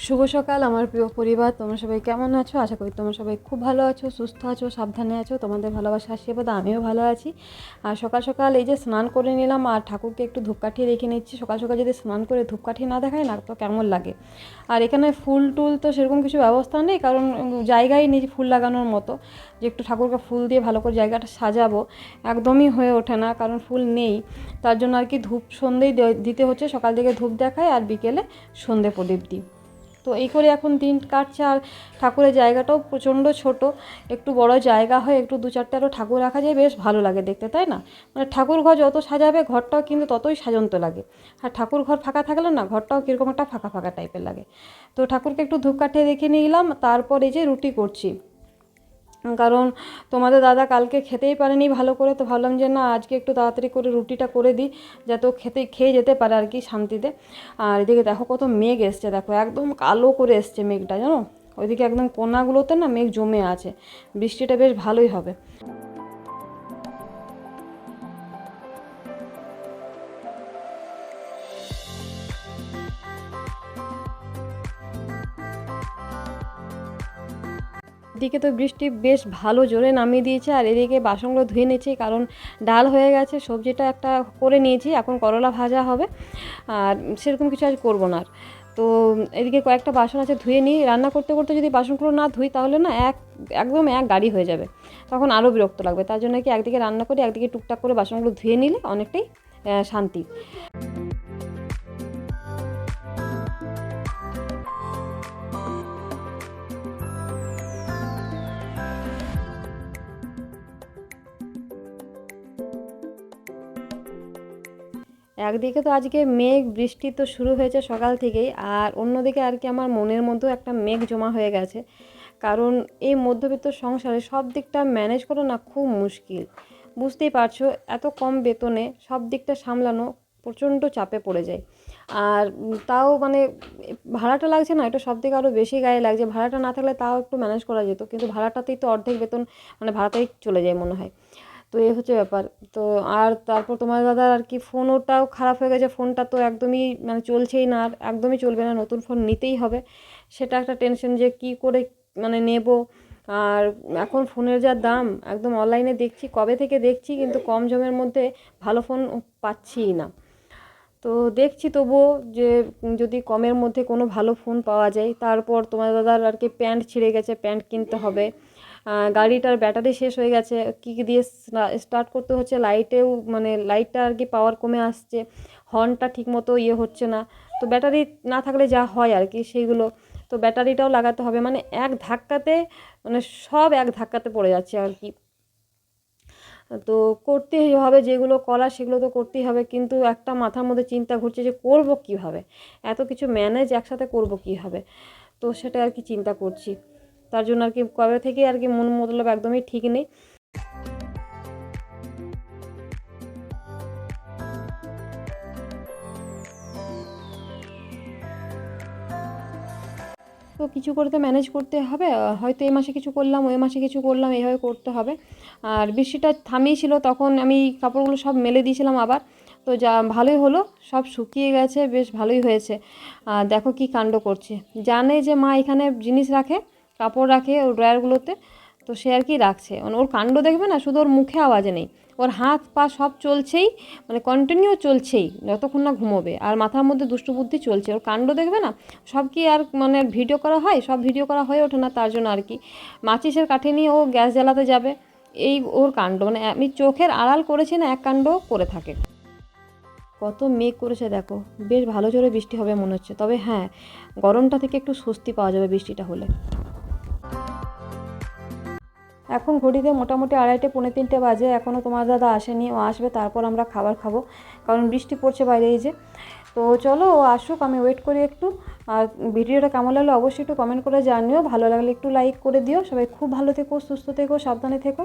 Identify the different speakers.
Speaker 1: শুভ সকাল আমার প্রিয় পরিবার, তোমরা সবাই কেমন আছো? আশা করি তোমরা সবাই খুব ভালো আছো, সুস্থ আছো, সাবধানে আছো। তোমাদের ভালোবাসা আশীর্বাদ আমিও ভালো আছি। আর সকাল সকাল এই যে স্নান করে নিলাম আর ঠাকুরকে একটু ধূপকাঠি রেখে নিচ্ছি। সকাল সকাল যদি স্নান করে ধূপকাঠি না দেখায় না তো কেমন লাগে। আর এখানে ফুল টুল তো সেরকম কিছু ব্যবস্থা নেই, কারণ জায়গায় নেই ফুল লাগানোর মতো যে একটু ঠাকুরকে ফুল দিয়ে ভালো করে জায়গাটা সাজাবো, একদমই হয়ে ওঠে না, কারণ ফুল নেই। তার জন্য আর কি ধূপ সন্ধেই দিতে হচ্ছে। সকাল থেকে ধূপ দেখায় আর বিকেলে সন্ধে প্রদীপ দিই। তো এই করে এখন দিন কাটছে। আর ঠাকুরের জায়গাটাও প্রচণ্ড ছোট, একটু বড় জায়গা হয়, একটু দু চারটে আরও ঠাকুর রাখা যায়, বেশ ভালো লাগে দেখতে, তাই না? মানে ঠাকুর ঘর যত সাজাবে ঘরটাও কিন্তু ততই সাজন্ত লাগে। আর ঠাকুর ঘর ফাঁকা থাকলে না ঘরটাও কীরকম একটা ফাঁকা ফাঁকা টাইপের লাগে। তো ঠাকুরকে একটু ধূপকাঠি রেখে নিলাম, তারপর এই যে রুটি করছি। কারণ তোমাদের দাদা কালকে খেতেই পারেনি ভালো করে, তো ভাবলাম যে না আজকে একটু তাড়াতাড়ি করে রুটিটা করে দিই, যাতে ও খেয়ে যেতে পারে আর কি শান্তিতে। আর এদিকে দেখো কত মেঘ এসছে, দেখো একদম কালো করে এসছে মেঘটা, জানো? ওইদিকে একদম কোনাগুলোতে না মেঘ জমে আছে, বৃষ্টিটা বেশ ভালোই হবে। এদিকে তো বৃষ্টি বেশ ভালো জোরে নামিয়ে দিয়েছে, আর এদিকে বাসনগুলো ধুয়ে নিয়েছি, কারণ ডাল হয়ে গেছে, সবজিটা একটা করে নিয়েছি, এখন করলা ভাজা হবে। আর সেরকম কিছু আজ করবো না। তো এদিকে কয়েকটা বাসন আছে, ধুয়ে নিই। রান্না করতে করতে যদি বাসনগুলো না ধুই তাহলে না একদম এক গাড়ি হয়ে যাবে, তখন আরও বিরক্ত লাগবে। তার জন্য কি একদিকে রান্না করি, একদিকে টুকটাক করে বাসনগুলো ধুয়ে নিলে অনেকটাই শান্তি। একদিকে তো আজকে মেঘ বৃষ্টি তো শুরু হয়েছে সকাল থেকেই, আর অন্যদিকে আর কি আমার মনের মধ্যেও একটা মেঘ জমা হয়ে গেছে। কারণ এই মধ্যবিত্ত সংসারে সব দিকটা ম্যানেজ করা না খুব মুশকিল। বুঝতেই পারছো, এত কম বেতনে সব দিকটা সামলানো প্রচণ্ড চাপে পড়ে যায়। আর তাও মানে ভাড়াটা লাগছে না, এটা সব থেকে আরও বেশি গায়ে লাগছে। ভাড়াটা না থাকলে তাও একটু ম্যানেজ করা যেত, কিন্তু ভাড়াটাতেই তো অর্ধেক বেতন মানে ভাড়াতেই চলে যায় মনে হয়। তো এই হচ্ছে ব্যাপার। তো আর তারপর তোমার দাদার আর কি ফোনটাও খারাপ হয়ে গেছে, ফোনটা তো একদমই মানে চলছেই না, আর একদমই চলবে না, নতুন ফোন নিতেই হবে। সেটা একটা টেনশন যে কি করে মানে নেব। আর এখন ফোনের যা দাম, একদম অনলাইনে দেখছি, কবে থেকে দেখছি, কিন্তু কম জমের মধ্যে ভালো ফোন পাচ্ছিই না। তো দেখছি তবুও যে যদি কমের মধ্যে কোনো ভালো ফোন পাওয়া যায়। তারপর তোমার দাদার আর কি প্যান্ট ছিঁড়ে গেছে, প্যান্ট কিনতে হবে। গাড়িটার ব্যাটারি শেষ হয়ে গেছে, কী দিয়ে স্টার্ট করতে হচ্ছে, লাইটেও মানে লাইটটা আর কি পাওয়ার কমে আসছে, হর্নটা ঠিকমতো হচ্ছে না। তো ব্যাটারি না থাকলে যা হয় আর কি সেইগুলো, তো ব্যাটারিটাও লাগাতে হবে, মানে এক ধাক্কাতে মানে সব এক ধাক্কাতে পড়ে যাচ্ছে আর কি। তো করতেই হবে, যেগুলো করার সেগুলো তো করতেই হবে, কিন্তু একটা মাথার মধ্যে চিন্তা ঘুরছে যে করব কীভাবে, এত কিছু ম্যানেজ একসাথে করব কীভাবে। তো সেটা আর কি চিন্তা করছি। তার জন্য আর কি কবে থেকে আর কি মন মতলব একদমই ঠিক নেই। তো কিছু করে তো ম্যানেজ করতে হবে, হয়তো এই মাসে কিছু করলাম, ওই মাসে কিছু করলাম, এইভাবে করতে হবে। আর বৃষ্টিটা থামিয়েছিল তখন আমি কাপড়গুলো সব মেলে দিয়েছিলাম আবার, তো যা ভালোই হলো, সব শুকিয়ে গেছে, বেশ ভালোই হয়েছে। আর দেখো কি কাণ্ড করছে, জানে যে মা এখানে জিনিস রাখে, কাপড় রাখে ওর ড্রয়ারগুলোতে, তো সে আর কি রাখছে, মানে ওর কাণ্ড দেখবে না, শুধু ওর মুখে আওয়াজ নেই, ওর হাত পা সব চলছেই, মানে কন্টিনিউ চলছেই যতক্ষণ না ঘুমোবে, আর মাথার মধ্যে দুষ্টু বুদ্ধি চলছে, ওর কাণ্ড দেখবে না। সব কি আর মানে ভিডিও করা হয়, সব ভিডিও করা হয়ে ওঠে না, তার জন্য আর কি মাচিসের কাঠি নিয়ে ও গ্যাস জ্বালাতে যাবে, এই ওর কাণ্ড, মানে আমি চোখের আড়াল করেছি না এক কাণ্ড করে থাকে। কত মেঘ করেছে দেখো, বেশ ভালো জোরে বৃষ্টি হবে মনে হচ্ছে, তবে হ্যাঁ গরমটা থেকে একটু স্বস্তি পাওয়া যাবে বৃষ্টিটা হলে। এখন ঘড়িতে মোটামুটি 2:30 পৌনে 3টে বাজে, এখনও তোমার দাদা আসেনি, ও আসবে তারপর আমরা খাবার খাবো, কারণ বৃষ্টি পড়ছে বাইরে এই যে। তো চলো ও আসুক, আমি ওয়েট করি একটু। আর ভিডিওটা কেমন লাগলো অবশ্যই একটু কমেন্ট করে জানিও, ভালো লাগলে একটু লাইক করে দিও। সবাই খুব ভালো থেকো, সুস্থ থেকো, সাবধানে থেকো।